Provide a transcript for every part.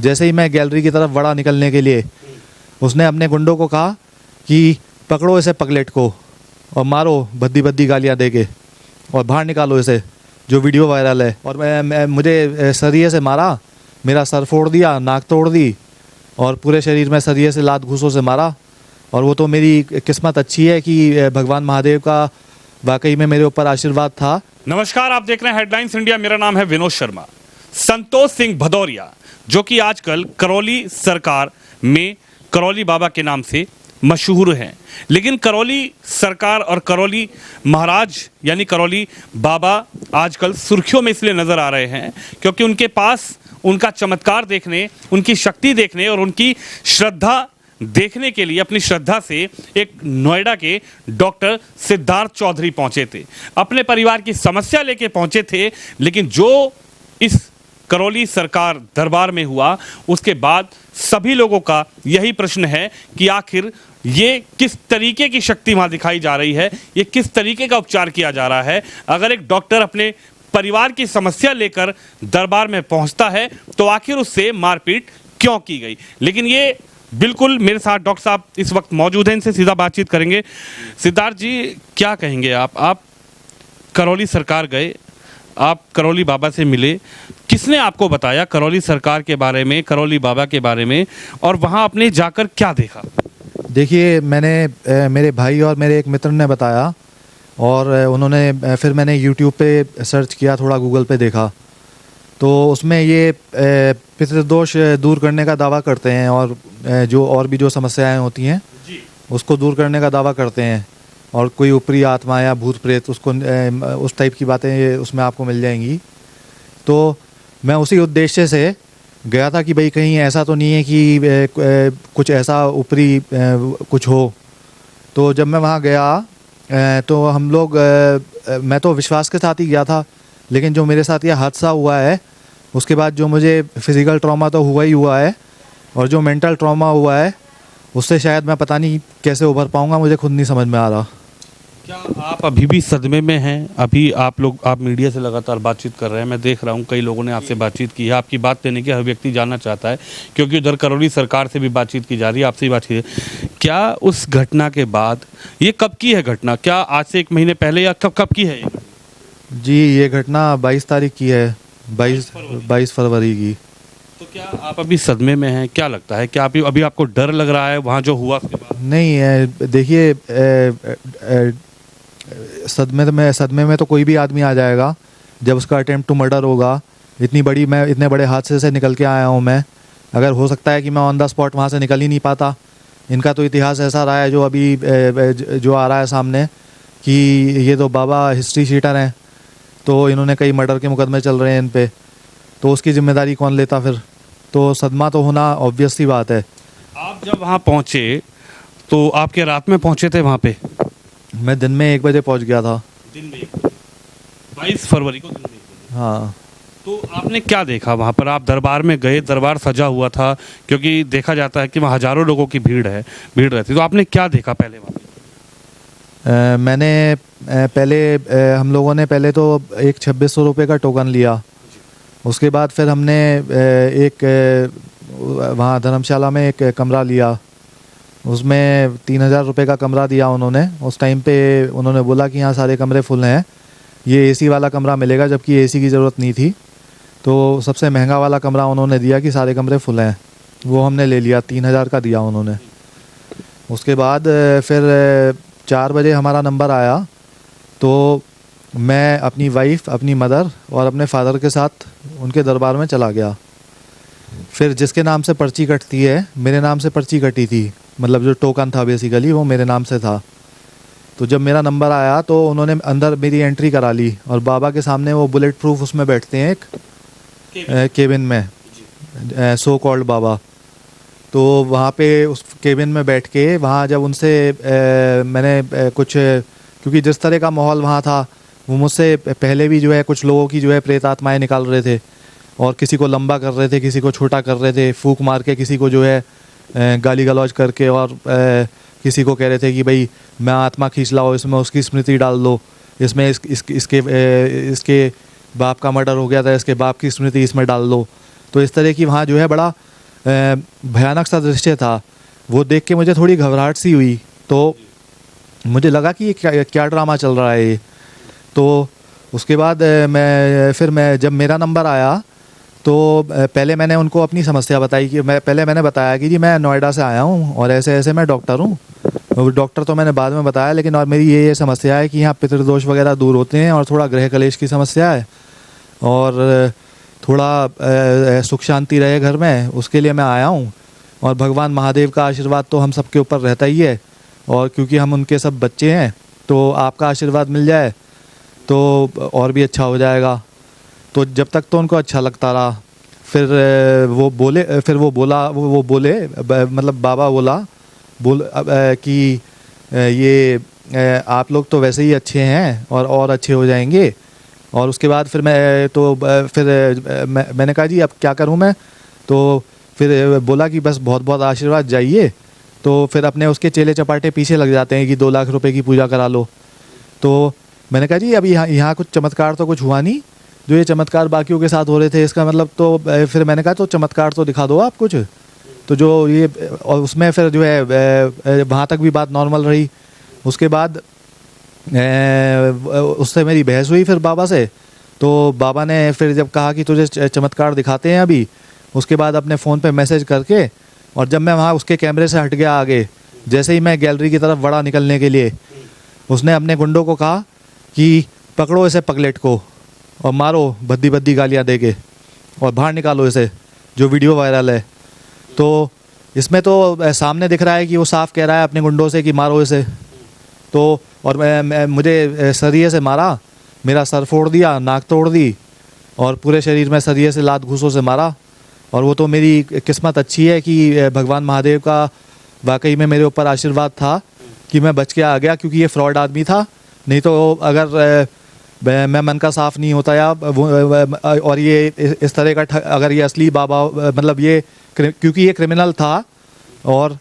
जैसे ही मैं गैलरी की तरफ बढ़ा निकलने के लिए, उसने अपने गुंडों को कहा कि पकड़ो इसे पगलेट को और मारो भद्दी भद्दी गालियाँ दे के और बाहर निकालो इसे, जो वीडियो वायरल है। और मुझे सरिये से मारा, मेरा सर फोड़ दिया, नाक तोड़ दी और पूरे शरीर में सरिये से लात घूसों से मारा। और वो तो मेरी किस्मत अच्छी है कि भगवान महादेव का वाकई में मेरे ऊपर आशीर्वाद था। नमस्कार, आप देख रहे हैं हेडलाइंस इंडिया। मेरा नाम है विनोद शर्मा। संतोष सिंह भदौरिया, जो कि आजकल करौली सरकार में करौली बाबा के नाम से मशहूर हैं, लेकिन करौली सरकार और करौली महाराज यानी करौली बाबा आजकल सुर्खियों में इसलिए नजर आ रहे हैं क्योंकि उनके पास उनका चमत्कार देखने, उनकी शक्ति देखने और उनकी श्रद्धा देखने के लिए अपनी श्रद्धा से एक नोएडा के डॉक्टर सिद्धार्थ चौधरी पहुंचे थे। अपने परिवार की समस्या लेके पहुंचे थे, लेकिन जो इस करौली सरकार दरबार में हुआ उसके बाद सभी लोगों का यही प्रश्न है कि आखिर ये किस तरीके की शक्ति वहां दिखाई जा रही है, ये किस तरीके का उपचार किया जा रहा है। अगर एक डॉक्टर अपने परिवार की समस्या लेकर दरबार में पहुंचता है तो आखिर उससे मारपीट क्यों की गई। लेकिन ये बिल्कुल मेरे साथ डॉक्टर साहब इस वक्त मौजूद हैं, इनसे सीधा बातचीत करेंगे। सिद्धार्थ जी, क्या कहेंगे आप करौली सरकार गए, आप करौली बाबा से मिले, किसने आपको बताया करौली सरकार के बारे में, करौली बाबा के बारे में, और वहां आपने जाकर क्या देखा? देखिए, मेरे भाई और मेरे एक मित्र ने बताया और उन्होंने फिर मैंने यूट्यूब पे सर्च किया, थोड़ा गूगल पे देखा, तो उसमें ये पितृदोष दूर करने का दावा करते हैं और जो और भी जो समस्याएं होती हैं उसको दूर करने का दावा करते हैं, और कोई ऊपरी आत्मा या भूत प्रेत उसको उस टाइप की बातें उसमें आपको मिल जाएंगी। तो मैं उसी उद्देश्य से गया था कि भाई कहीं ऐसा तो नहीं है कि कुछ ऐसा ऊपरी कुछ हो। तो जब मैं वहाँ गया तो हम लोग मैं तो विश्वास के साथ ही गया था, लेकिन जो मेरे साथ यह हादसा हुआ है उसके बाद जो मुझे फिज़िकल ट्रॉमा तो हुआ ही हुआ है, और जो मेंटल ट्रॉमा हुआ है उससे शायद मैं पता नहीं कैसे उभर पाऊँगा, मुझे खुद नहीं समझ में आ रहा। क्या आप अभी भी सदमे में हैं? अभी आप मीडिया से लगातार बातचीत कर रहे हैं, मैं देख रहा हूं कई लोगों ने आपसे बातचीत की है, आपकी बात लेने के हर व्यक्ति जानना चाहता है क्योंकि उधर करौली सरकार से भी बातचीत की जा रही है, आपसे भी बातचीत है। क्या उस घटना के बाद, ये कब की है घटना, क्या आज से 1 महीने पहले या कब की है ये? जी, ये घटना 22 तारीख की है, 22 फरवरी की। तो क्या आप अभी सदमे में हैं? क्या लगता है, क्या अभी आपको डर लग रहा है वहाँ जो हुआ उसके बाद? नहीं, देखिए, सदमे में तो कोई भी आदमी आ जाएगा जब उसका अटेम्प्ट टू मर्डर होगा। मैं इतने बड़े हादसे से निकल के आया हूँ। मैं अगर हो सकता है कि मैं ऑन द स्पॉट वहाँ से निकल ही नहीं पाता। इनका तो इतिहास ऐसा रहा है जो अभी जो आ रहा है सामने कि ये तो बाबा हिस्ट्री शीटर हैं, तो इन्होंने कई मर्डर के मुकदमे चल रहे हैं इन पे, तो उसकी जिम्मेदारी कौन लेता फिर? तो सदमा तो होना ऑब्वियस सी बात है। आप जब वहाँ पहुँचे तो आपके रात में पहुँचे थे वहाँ पे? मैं दिन में 1 बजे पहुँच गया था। दिन में 22 फरवरी को दिन में 1 बजे? हाँ। तो आपने क्या देखा वहाँ पर? आप दरबार में गए, दरबार सजा हुआ था क्योंकि देखा जाता है कि वहाँ हजारों लोगों की भीड़ रहती, तो आपने क्या देखा पहले वहाँ पे? मैंने हम लोगों ने पहले तो एक 2600 रुपये का टोकन लिया। उसके बाद फिर हमने वहाँ धर्मशाला में एक कमरा लिया, उसमें 3000 रुपये का कमरा दिया उन्होंने। उस टाइम पे उन्होंने बोला कि यहाँ सारे कमरे फुल हैं, ये एसी वाला कमरा मिलेगा, जबकि एसी की ज़रूरत नहीं थी। तो सबसे महंगा वाला कमरा उन्होंने दिया कि सारे कमरे फुल हैं, वो हमने ले लिया, 3000 का दिया उन्होंने। उसके बाद फिर 4 बजे हमारा नंबर आया, तो मैं अपनी वाइफ, अपनी मदर और अपने फादर के साथ उनके दरबार में चला गया। फिर जिसके नाम से पर्ची कटती है, मेरे नाम से पर्ची कटी थी, मतलब जो टोकन था बेसिकली वो मेरे नाम से था। तो जब मेरा नंबर आया तो उन्होंने अंदर मेरी एंट्री करा ली, और बाबा के सामने वो बुलेट प्रूफ उसमें बैठते हैं एक केबिन में, सो कॉल्ड बाबा। तो वहाँ पे उस केबिन में बैठ के वहाँ जब उनसे मैंने कुछ, क्योंकि जिस तरह का माहौल वहाँ था, वो मुझसे पहले भी जो है कुछ लोगों की जो है प्रेत आत्माएँ निकाल रहे थे, और किसी को लंबा कर रहे थे, किसी को छोटा कर रहे थे, फूंक मार के किसी को जो है गाली गलौज करके, और किसी को कह रहे थे कि भाई मैं आत्मा खींच लाओ, इसमें उसकी स्मृति डाल दो, इसमें इसके बाप का मर्डर हो गया था, इसके बाप की स्मृति इसमें डाल दो। तो इस तरह की वहाँ जो है बड़ा भयानक सा दृश्य था, वो देख के मुझे थोड़ी घबराहट सी हुई। तो मुझे लगा कि ये क्या ड्रामा चल रहा है ये। तो उसके बाद मैं जब मेरा नंबर आया तो पहले मैंने उनको अपनी समस्या बताई कि मैंने बताया कि जी मैं नोएडा से आया हूँ और ऐसे ऐसे मैं डॉक्टर हूँ। डॉक्टर तो मैंने बाद में बताया, लेकिन और मेरी ये समस्या है कि यहाँ पितृदोष वगैरह दूर होते हैं और थोड़ा गृह कलेश की समस्या है और थोड़ा सुख शांति रहे घर में, उसके लिए मैं आया हूँ। और भगवान महादेव का आशीर्वाद तो हम सबके ऊपर रहता ही है, और क्योंकि हम उनके सब बच्चे हैं तो आपका आशीर्वाद मिल जाए तो और भी अच्छा हो जाएगा। तो जब तक तो उनको अच्छा लगता रहा, फिर वो बोले मतलब बाबा कि ये आप लोग तो वैसे ही अच्छे हैं और अच्छे हो जाएंगे। और उसके बाद फिर मैंने कहा जी अब क्या करूं मैं। तो फिर बोला कि बस बहुत बहुत आशीर्वाद जाइए। तो फिर अपने उसके चेले चपाटे पीछे लग जाते हैं कि 2 लाख रुपए की पूजा करा लो। तो मैंने कहा जी अभी यहाँ कुछ चमत्कार तो कुछ हुआ नहीं, जो ये चमत्कार बाकियों के साथ हो रहे थे इसका मतलब। तो फिर मैंने कहा तो चमत्कार तो दिखा दो आप कुछ। तो जो ये और उसमें फिर जो है वहाँ तक भी बात नॉर्मल रही। उसके बाद उससे मेरी बहस हुई फिर बाबा से। तो बाबा ने फिर जब कहा कि तुझे चमत्कार दिखाते हैं अभी, उसके बाद अपने फ़ोन पे मैसेज करके, और जब मैं वहाँ उसके कैमरे से हट गया आगे, जैसे ही मैं गैलरी की तरफ बढ़ा निकलने के लिए, उसने अपने गुंडों को कहा कि पकड़ो इसे पगलेट को और मारो भद्दी भद्दी गालियाँ दे के और बाहर निकालो इसे, जो वीडियो वायरल है। तो इसमें तो सामने दिख रहा है कि वो साफ कह रहा है अपने गुंडों से कि मारो इसे। तो और मुझे सरिये से मारा, मेरा सर फोड़ दिया, नाक तोड़ दी और पूरे शरीर में सरिये से लात घूसों से मारा। और वो तो मेरी किस्मत अच्छी है कि भगवान महादेव का वाकई में मेरे ऊपर आशीर्वाद था कि मैं बच के आ गया, क्योंकि ये फ्रॉड आदमी था। नहीं तो अगर मैं मन का साफ़ नहीं होता या और ये इस तरह का अगर ये असली बाबा मतलब ये क्योंकि ये क्रिमिनल था और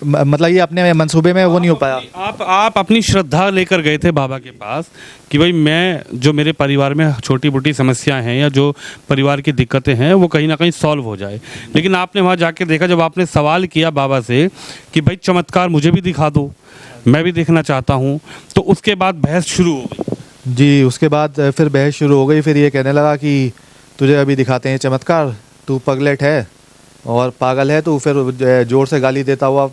मतलब ये अपने मंसूबे में वो नहीं हो पाया। आप अपनी श्रद्धा लेकर गए थे बाबा के पास कि भाई मैं जो मेरे परिवार में छोटी मोटी समस्याएं हैं या जो परिवार की दिक्कतें हैं वो कहीं ना कहीं सॉल्व हो जाए। लेकिन आपने वहाँ जाके देखा, जब आपने सवाल किया बाबा से कि भाई चमत्कार मुझे भी दिखा दो, मैं भी देखना चाहता हूँ, तो उसके बाद बहस शुरू हो गई। जी, उसके बाद फिर बहस शुरू हो गई। फिर ये कहने लगा कि तुझे अभी दिखाते हैं चमत्कार, तू पगलेट है और पागल है तू। फिर ज़ोर से गाली देता हुआ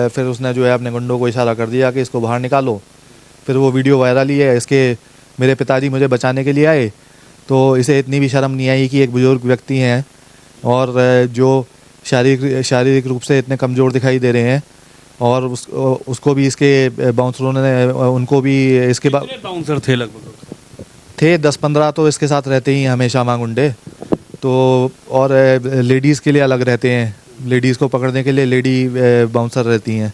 फिर उसने जो है अपने गुंडों को इशारा कर दिया कि इसको बाहर निकालो। फिर वो वीडियो वायरल ही है इसके। मेरे पिताजी मुझे बचाने के लिए आए तो इसे इतनी भी शर्म नहीं आई कि एक बुज़ुर्ग व्यक्ति हैं और जो शारीरिक रूप से इतने कमज़ोर दिखाई दे रहे हैं, और उसको भी इसके बाउंसरों ने उनको भी इसके बाउंसर थे लगभग थे 10-15 तो इसके साथ रहते ही हमेशा मां गुंडे। तो और लेडीज़ के लिए अलग रहते हैं, लेडीज़ को पकड़ने के लिए लेडी बाउंसर रहती हैं।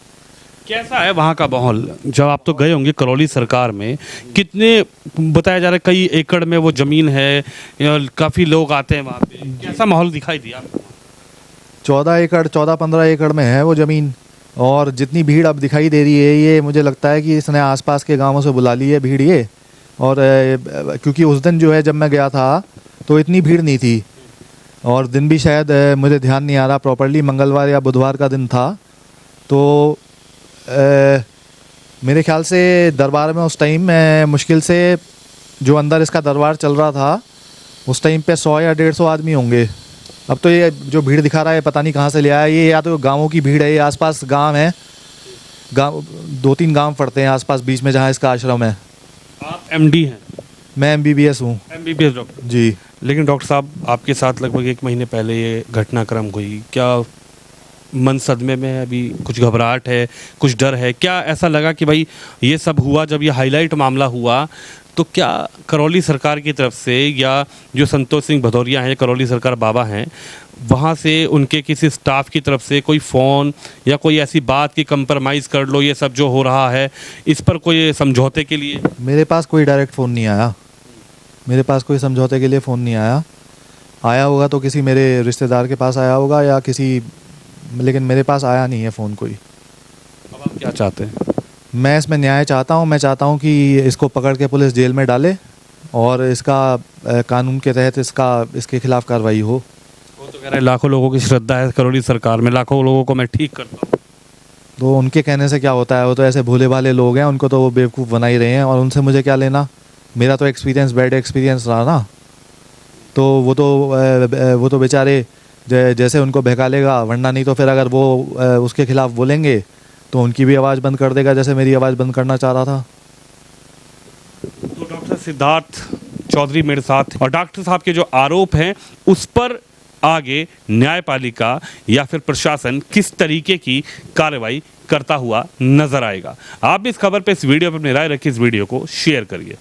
कैसा है वहाँ का माहौल? जब आप तो गए होंगे करौली सरकार में, कितने बताया जा रहा है कई एकड़ में वो ज़मीन है, काफ़ी लोग आते हैं वहाँ पे, कैसा माहौल दिखाई दिया? 14-15 एकड़ में है वो ज़मीन। और जितनी भीड़ अब दिखाई दे रही है, ये मुझे लगता है कि इसने आसपास के गांवों से बुला ली है भीड़ ये। और क्योंकि उस दिन जो है जब मैं गया था तो इतनी भीड़ नहीं थी, और दिन भी शायद मुझे ध्यान नहीं आ रहा प्रॉपर्ली, मंगलवार या बुधवार का दिन था। तो मेरे ख्याल से दरबार में उस टाइम मुश्किल से जो अंदर इसका दरबार चल रहा था उस टाइम पे 100 या 150 आदमी होंगे। अब तो ये जो भीड़ दिखा रहा है पता नहीं कहाँ से ले आया ये, या तो गाँवों की भीड़ है, ये आसपास गांव है, गाँव 2-3 गांव पड़ते हैं आसपास बीच में जहाँ इसका आश्रम है। आप एमडी हैं? मैं MBBS हूँ। MBBS डॉक्टर जी। लेकिन डॉक्टर साहब, आपके साथ लगभग 1 महीने पहले ये घटनाक्रम हुई, क्या मन सदमे में है अभी? कुछ घबराहट है, कुछ डर है? क्या ऐसा लगा कि भाई ये सब हुआ, जब ये हाईलाइट मामला हुआ तो क्या करौली सरकार की तरफ से या जो संतोष सिंह भदौरिया हैं, करौली सरकार बाबा हैं, वहाँ से उनके किसी स्टाफ की तरफ से कोई फ़ोन या कोई ऐसी बात कि कंप्रोमाइज़ कर लो ये सब जो हो रहा है, इस पर कोई समझौते के लिए? मेरे पास कोई डायरेक्ट फ़ोन नहीं आया, मेरे पास कोई समझौते के लिए फ़ोन नहीं आया। आया होगा तो किसी मेरे रिश्तेदार के पास आया होगा या किसी, लेकिन मेरे पास आया नहीं है फ़ोन कोई। अब आप क्या चाहते हैं? मैं इसमें न्याय चाहता हूँ। मैं चाहता हूँ कि इसको पकड़ के पुलिस जेल में डाले और इसका कानून के तहत इसके खिलाफ़ कार्रवाई हो। तो कह रहे हैं लाखों लोगों की श्रद्धा है करौली सरकार में, लाखों लोगों को मैं ठीक करता हूँ। तो उनके कहने से क्या होता है, वो तो ऐसे भोले भाले लोग हैं, उनको तो वो बेवकूफ़ बना ही रहे हैं, और उनसे मुझे क्या लेना। मेरा तो एक्सपीरियंस बैड एक्सपीरियंस रहा ना। तो वो तो बेचारे जैसे उनको बहकालेगा, वरना नहीं तो फिर अगर वो उसके खिलाफ बोलेंगे तो उनकी भी आवाज़ बंद कर देगा, जैसे मेरी आवाज़ बंद करना चाह रहा था। तो डॉक्टर सिद्धार्थ चौधरी मेरे साथ, और डॉक्टर साहब के जो आरोप हैं उस पर आगे न्यायपालिका या फिर प्रशासन किस तरीके की कार्रवाई करता हुआ नजर आएगा। आप भी इस खबर पे, इस वीडियो पर अपनी राय रखिए, इस वीडियो को शेयर करिए।